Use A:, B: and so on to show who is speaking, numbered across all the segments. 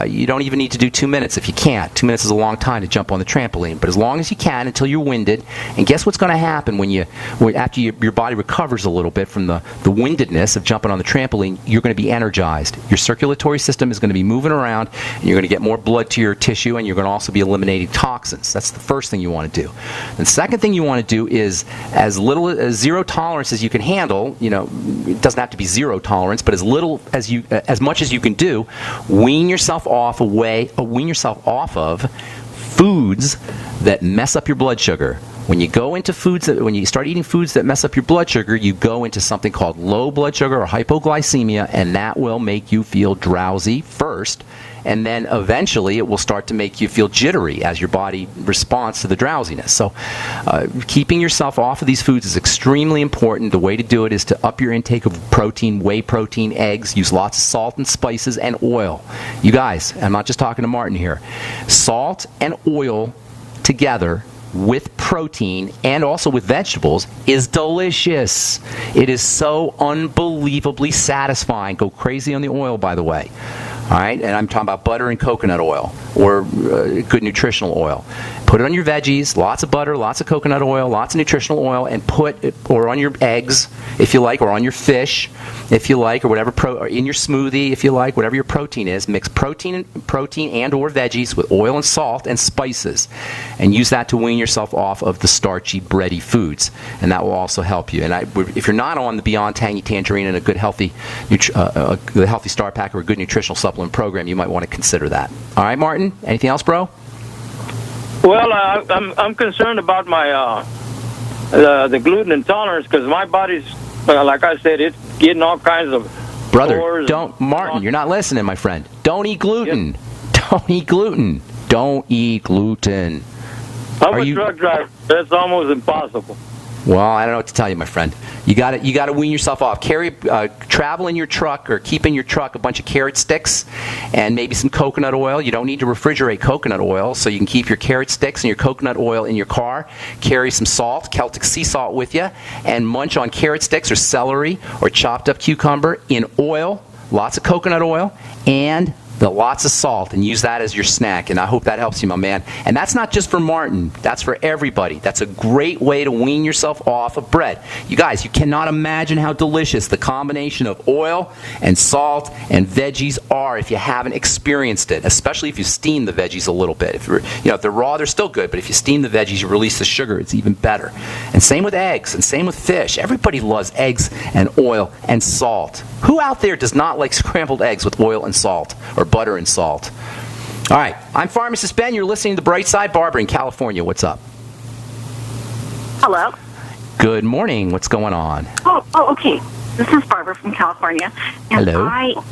A: You don't even need to do 2 minutes if you can't. 2 minutes is a long time to jump on the trampoline, but as long as you can until you're winded. And guess what's going to happen after your body recovers a little bit from the windedness of jumping on the trampoline? You're going to be energized. Your circulatory system is going to be moving around, and you're going to get more blood to your tissue, and you're going to also be eliminating toxins. That's the first thing you want to do. The second thing you want to do is as little as zero tolerance as you can handle. It doesn't have to be zero tolerance, but as much as you can do, wean yourself off of foods that mess up your blood sugar. When you start eating foods that mess up your blood sugar, you go into something called low blood sugar or hypoglycemia, and that will make you feel drowsy first, and then eventually it will start to make you feel jittery as your body responds to the drowsiness. So keeping yourself off of these foods is extremely important. The way to do it is to up your intake of protein, whey protein, eggs, use lots of salt and spices and oil. You guys, I'm not just talking to Martin here. Salt and oil together with protein and also with vegetables is delicious. It is so unbelievably satisfying. Go crazy on the oil, by the way. All right, and I'm talking about butter and coconut oil, or good nutritional oil. Put it on your veggies, lots of butter, lots of coconut oil, lots of nutritional oil, and or on your eggs, if you like, or on your fish, if you like, or whatever, or in your smoothie, if you like, whatever your protein is. Mix protein and or veggies with oil and salt and spices, and use that to wean yourself off of the starchy, bready foods, and that will also help you. And if you're not on the Beyond Tangy Tangerine and a good healthy Star Pack or a good nutritional supplement program, you might want to consider that. All right, Martin, anything else, bro?
B: Well, I'm concerned about my the gluten intolerance, because my body's, like I said, it's getting all kinds of
A: Brother, Martin, you're not listening, my friend. Don't eat gluten. Yep. Don't eat gluten. Don't eat gluten.
B: I'm a truck driver. That's almost impossible.
A: Well, I don't know what to tell you, my friend. You got to wean yourself off. Travel in your truck, or keep in your truck a bunch of carrot sticks and maybe some coconut oil. You don't need to refrigerate coconut oil, so you can keep your carrot sticks and your coconut oil in your car. Carry some salt, Celtic sea salt with you, and munch on carrot sticks or celery or chopped up cucumber in oil, lots of coconut oil, and lots of salt, and use that as your snack. And I hope that helps you, my man. And that's not just for Martin. That's for everybody. That's a great way to wean yourself off of bread. You guys, you cannot imagine how delicious the combination of oil and salt and veggies are if you haven't experienced it, especially if you steam the veggies a little bit. If they're raw, they're still good, but if you steam the veggies, you release the sugar. It's even better. And same with eggs, and same with fish. Everybody loves eggs and oil and salt. Who out there does not like scrambled eggs with oil and salt, or butter and salt? All right, I'm Pharmacist Ben. You're listening to The Bright Side. Barbara in California, what's up?
C: Hello.
A: Good morning. What's going on?
C: Oh, okay. This is Barbara from California. And
A: hello.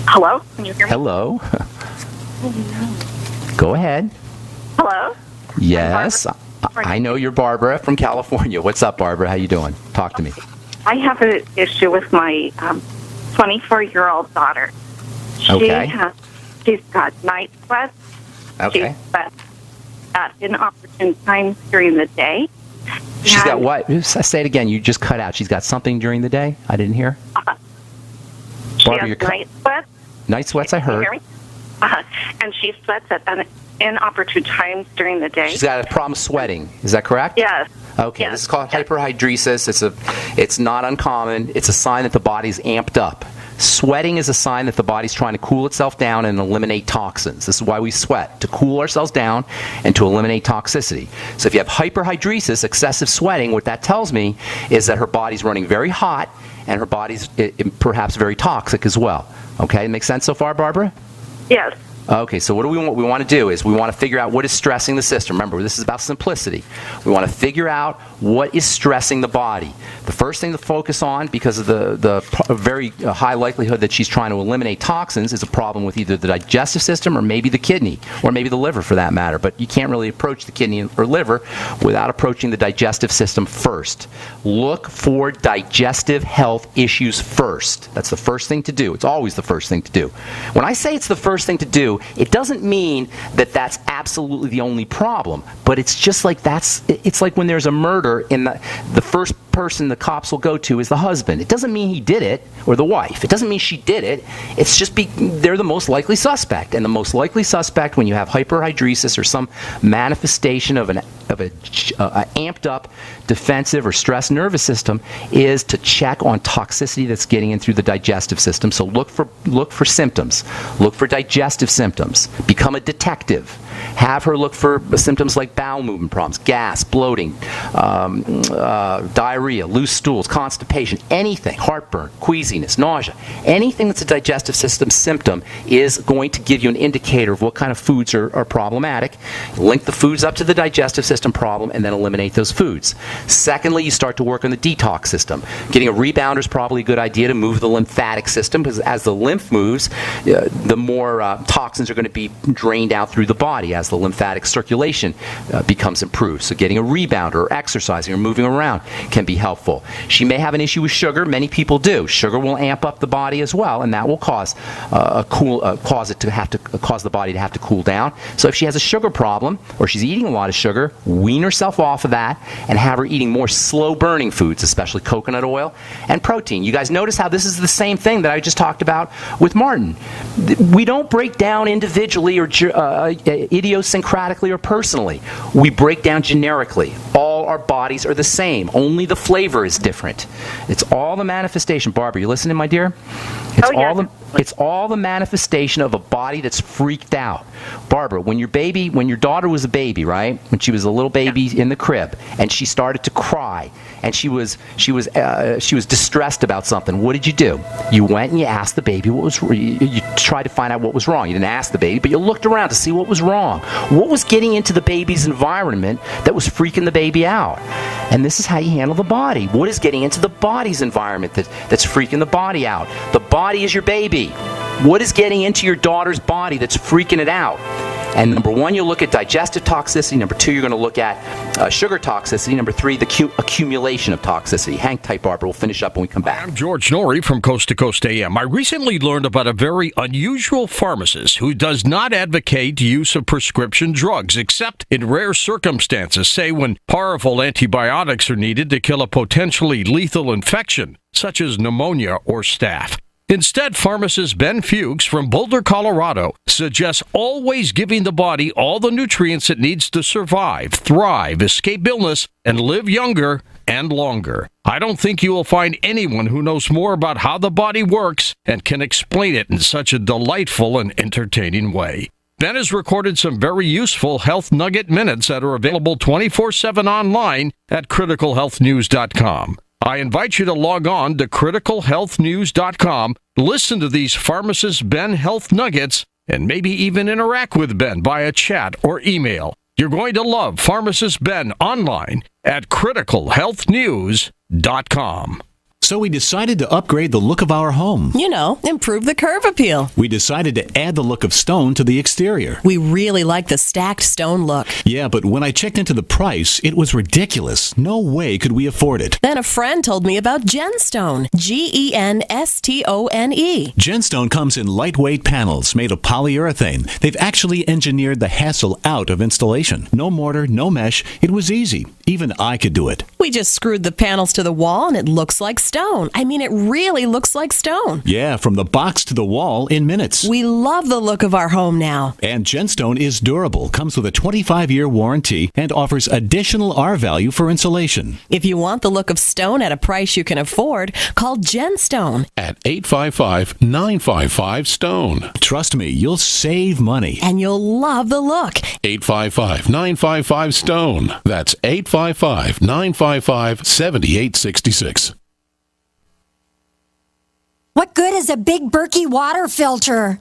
C: Hello? Can you hear me?
A: Hello. Go ahead.
C: Hello.
A: Yes, I know you're Barbara from California. What's up, Barbara? How you doing? Talk to me.
C: I have an issue with my 24-year-old daughter. She's got night sweats.
A: Okay.
C: She sweats at inopportune times during the day.
A: She's got what? Say it again. You just cut out. She's got something during the day? I didn't hear.
C: She Barbara, has night sweats.
A: Night sweats, I heard.
C: Can you hear me? And she sweats at inopportune times during the day.
A: She's got a problem sweating. Is that correct?
C: Yes.
A: Okay, yes. This is called hyperhidrosis. It's not uncommon. It's a sign that the body's amped up. Sweating is a sign that the body's trying to cool itself down and eliminate toxins. This is why we sweat, to cool ourselves down and to eliminate toxicity. So if you have hyperhidrosis, excessive sweating, what that tells me is that her body's running very hot and her body's perhaps very toxic as well. Okay, make sense so far, Barbara?
C: Yes.
A: Okay, so what we want to do is we want to figure out what is stressing the system. Remember, this is about simplicity. We want to figure out what is stressing the body. The first thing to focus on, because of the very high likelihood that she's trying to eliminate toxins, is a problem with either the digestive system or maybe the kidney, or maybe the liver for that matter. But you can't really approach the kidney or liver without approaching the digestive system first. Look for digestive health issues first. That's the first thing to do. It's always the first thing to do. When I say it's the first thing to do, it doesn't mean that that's absolutely the only problem, but it's just like it's like when there's a murder in the first person the cops will go to is the husband. It doesn't mean he did it, or the wife. It doesn't mean she did it. It's just they're the most likely suspect. And the most likely suspect when you have hyperhidrosis or some manifestation of an amped up defensive or stressed nervous system is to check on toxicity that's getting in through the digestive system. So look for symptoms. Look for digestive symptoms. Become a detective. Have her look for symptoms like bowel movement problems, gas, bloating, diarrhea, loose stools, constipation, anything, heartburn, queasiness, nausea. Anything that's a digestive system symptom is going to give you an indicator of what kind of foods are problematic. Link the foods up to the digestive system problem and then eliminate those foods. Secondly, you start to work on the detox system. Getting a rebounder is probably a good idea to move the lymphatic system, because as the lymph moves, the more toxins are going to be drained out through the body as the lymphatic circulation becomes improved. So getting a rebounder or exercising or moving around can be helpful. She may have an issue with sugar. Many people do. Sugar will amp up the body as well, and that will cause the body to have to cool down. So if she has a sugar problem or she's eating a lot of sugar, wean herself off of that and have her eating more slow-burning foods, especially coconut oil and protein. You guys notice how this is the same thing that I just talked about with Martin. We don't break down individually or idiosyncratically or personally. We break down generically. All our bodies are the same. Only the flavor is different. It's all the manifestation. Barbara, you listening, my dear? It's all the manifestation of a body that's freaked out. Barbara, when your daughter was a baby, right? When she was a little baby in the crib, and she started to cry, and she was distressed about something. What did you do? You went and you asked the baby you tried to find out what was wrong. You didn't ask the baby, but you looked around to see what was wrong. What was getting into the baby's environment that was freaking the baby out? And this is how you handle the body. What is getting into the body's environment that's freaking the body out? The body is your baby. What is getting into your daughter's body that's freaking it out? And number one, you'll look at digestive toxicity. Number two, you're going to look at sugar toxicity. Number three, the accumulation of toxicity. Hang tight, Barbara. We'll finish up when we come back.
D: I'm George Norrie from Coast to Coast AM. I recently learned about a very unusual pharmacist who does not advocate use of prescription drugs, except in rare circumstances, say when powerful antibiotics are needed to kill a potentially lethal infection, such as pneumonia or staph. Instead, pharmacist Ben Fuchs from Boulder, Colorado, suggests always giving the body all the nutrients it needs to survive, thrive, escape illness, and live younger and longer. I don't think you will find anyone who knows more about how the body works and can explain it in such a delightful and entertaining way. Ben has recorded some very useful health nugget minutes that are available 24/7 online at criticalhealthnews.com. I invite you to log on to criticalhealthnews.com, listen to these pharmacist Ben health nuggets, and maybe even interact with Ben via chat or email. You're going to love pharmacist Ben online at criticalhealthnews.com.
E: So we decided to upgrade the look of our home.
F: You know, improve the curb appeal.
E: We decided to add the look of stone to the exterior.
F: We really like the stacked stone look.
E: Yeah, but when I checked into the price, it was ridiculous. No way could we afford it.
F: Then a friend told me about Genstone. Genstone.
E: Genstone comes in lightweight panels made of polyurethane. They've actually engineered the hassle out of installation. No mortar, no mesh. It was easy. Even I could do it.
F: We just screwed the panels to the wall and it looks like stone. I mean, it really looks like stone.
E: Yeah, from the box to the wall in minutes.
F: We love the look of our home now.
E: And Genstone is durable, comes with a 25-year warranty, and offers additional R value for insulation.
F: If you want the look of stone at a price you can afford, call Genstone
G: at 855-955-STONE.
E: Trust me, you'll save money.
F: And you'll love the look.
G: 855-955-STONE. That's 855-955-7866.
H: What good is a Big Berkey water filter?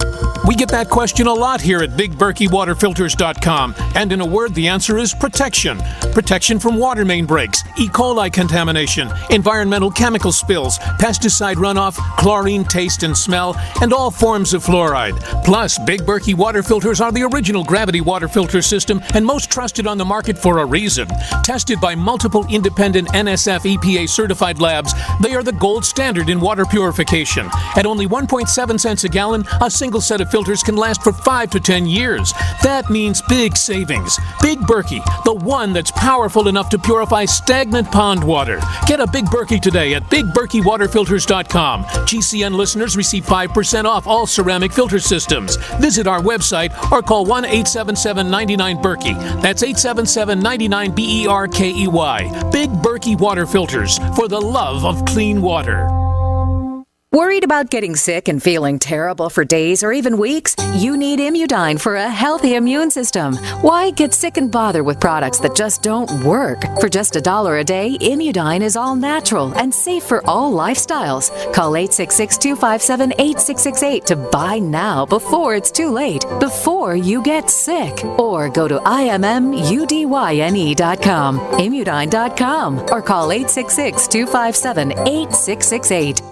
I: We get that question a lot here at BigBerkeyWaterFilters.com. And in a word, the answer is protection. Protection from water main breaks, E. coli contamination, environmental chemical spills, pesticide runoff, chlorine taste and smell, and all forms of fluoride. Plus, Big Berkey water filters are the original gravity water filter system and most trusted on the market for a reason. Tested by multiple independent NSF EPA certified labs, they are the gold standard in water purification. protection. At only 1.7 cents a gallon, a single set of filters can last for 5 to 10 years. That means big savings. Big Berkey, the one that's powerful enough to purify stagnant pond water. Get a Big Berkey today at BigBerkeyWaterFilters.com. GCN listeners receive 5% off all ceramic filter systems. Visit our website or call 1-877-99-BERKEY. That's 877-99-BERKEY. Big Berkey Water Filters, for the love of clean water.
J: Worried about getting sick and feeling terrible for days or even weeks? You need Immudyne for a healthy immune system. Why get sick and bother with products that just don't work? For just $1 a day, Immudyne is all natural and safe for all lifestyles. Call 866-257-8668 to buy now before it's too late, before you get sick. Or go to IMMUDYNE.com, Immudyne.com, or call 866-257-8668.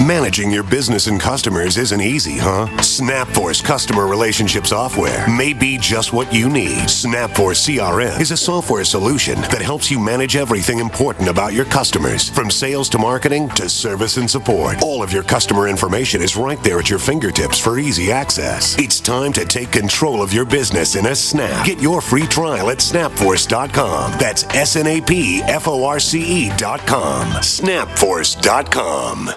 K: Managing your business and customers isn't easy, huh? SnapForce customer relationship software may be just what you need. SnapForce CRM is a software solution that helps you manage everything important about your customers, from sales to marketing to service and support. All of your customer information is right there at your fingertips for easy access. It's time to take control of your business in a snap. Get your free trial at snapforce.com. That's SNAPFORCE.com. Snapforce.com.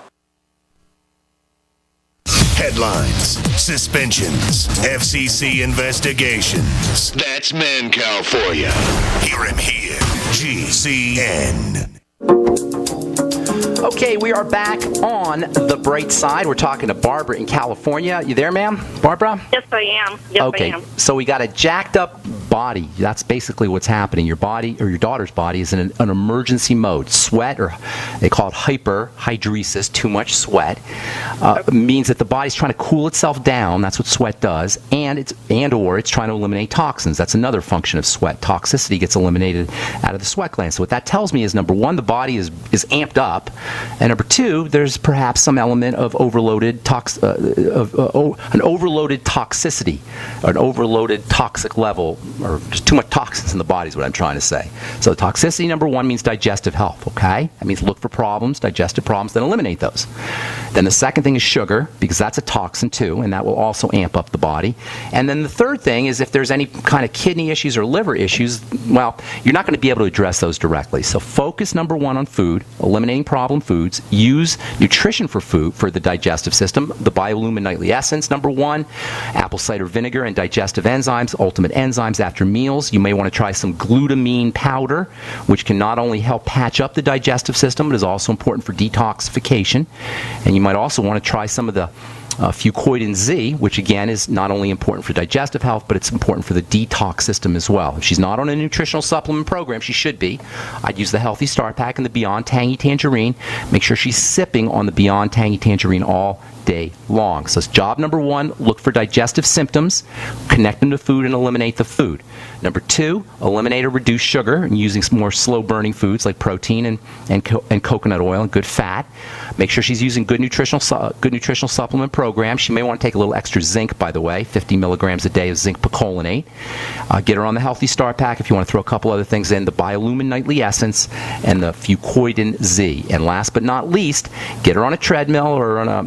K: Headlines, suspensions, FCC investigations. That's Mancow for you. Hear him here. GCN.
A: Okay, we are back on the bright side. We're talking to Barbara in California. You there, ma'am? Barbara?
C: Yes, I am. Yes,
A: okay,
C: I am.
A: so we got a jacked up body. That's basically what's happening. Your body, or your daughter's body, is in an emergency mode. Sweat, or they call it hyperhidrosis, too much sweat, means that the body's trying to cool itself down. That's what sweat does, or it's trying to eliminate toxins. That's another function of sweat. Toxicity gets eliminated out of the sweat glands. So what that tells me is, number one, the body is amped up, and number two, there's perhaps some element of an overloaded toxicity, or an overloaded toxic level, or just too much toxins in the body is what I'm trying to say. So toxicity, number one, means digestive health, okay? That means look for problems, digestive problems, then eliminate those. Then the second thing is sugar, because that's a toxin too, and that will also amp up the body. And then the third thing is if there's any kind of kidney issues or liver issues, well, you're not going to be able to address those directly. So focus, number one, on food, eliminating problem foods. Use nutrition for food, for the digestive system. The Biolumin Nightly Essence, number one. Apple cider vinegar and digestive enzymes, ultimate enzymes after meals. You may want to try some glutamine powder, which can not only help patch up the digestive system, but is also important for detoxification. And you might also want to try some of the Fuchs Z, which again is not only important for digestive health, but it's important for the detox system as well. If she's not on a nutritional supplement program, she should be. I'd use the Healthy Start Pack and the Beyond Tangy Tangerine. Make sure she's sipping on the Beyond Tangy Tangerine all day long. So it's job number one, look for digestive symptoms, connect them to food, and eliminate the food. Number two, eliminate or reduce sugar and using some more slow-burning foods like protein and coconut oil and good fat. Make sure she's using good nutritional supplement program. She may want to take a little extra zinc, by the way, 50 milligrams a day of zinc picolinate. Get her on the Healthy Start Pack if you want to throw a couple other things in, the Biolumin Nightly Essence and the Fuchs Z. And last but not least, get her on a treadmill or on a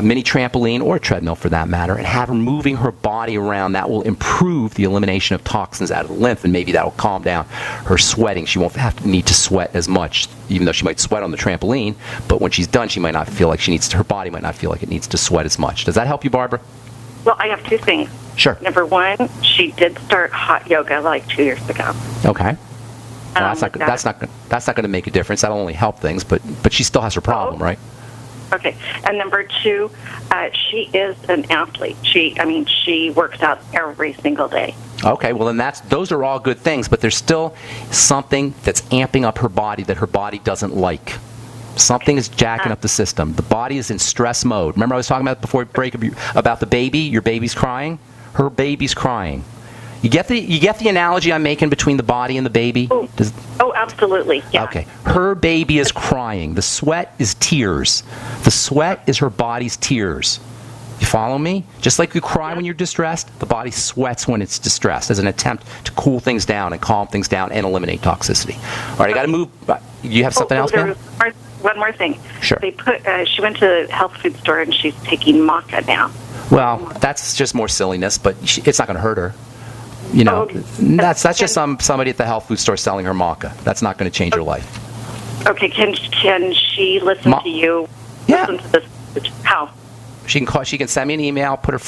A: mini trampoline, or a treadmill for that matter, and have her moving her body around. That will improve the elimination of toxins out of the lymph, and maybe that will calm down her sweating. She won't need to sweat as much, even though she might sweat on the trampoline, but when she's done, she might not feel like her body might not feel like it needs to sweat as much. Does that help you, Barbara?
C: Well, I have two things.
A: Sure.
C: Number one, she did start hot yoga like 2 years ago.
A: Okay. Well, that's not going to make a difference. That'll only help things, but she still has her problem, right?
C: Okay. And number two, she is an athlete. She works out every single day.
A: Okay, well then those are all good things, but there's still something that's amping up her body that her body doesn't like. Something is jacking up the system. The body is in stress mode. Remember I was talking about before break about the baby? Your baby's crying? Her baby's crying. You get the analogy I'm making between the body and the baby?
C: Oh, absolutely. Yeah.
A: Okay. Her baby is crying. The sweat is tears. The sweat is her body's tears. You follow me? Just like you cry when you're distressed, the body sweats when it's distressed as an attempt to cool things down and calm things down and eliminate toxicity. All right, I got to move. You have something else, man?
C: one more thing.
A: Sure.
C: They put. She went to the health food store and she's taking maca now.
A: Well, that's just more silliness, but it's not going to hurt her. You know,
C: Okay.
A: that's just somebody at the health food store selling her maca. That's not going to change her life.
C: Okay, can she listen to you?
A: Yeah.
C: Listen to this. How?
A: She can call. She can send me an email. Put her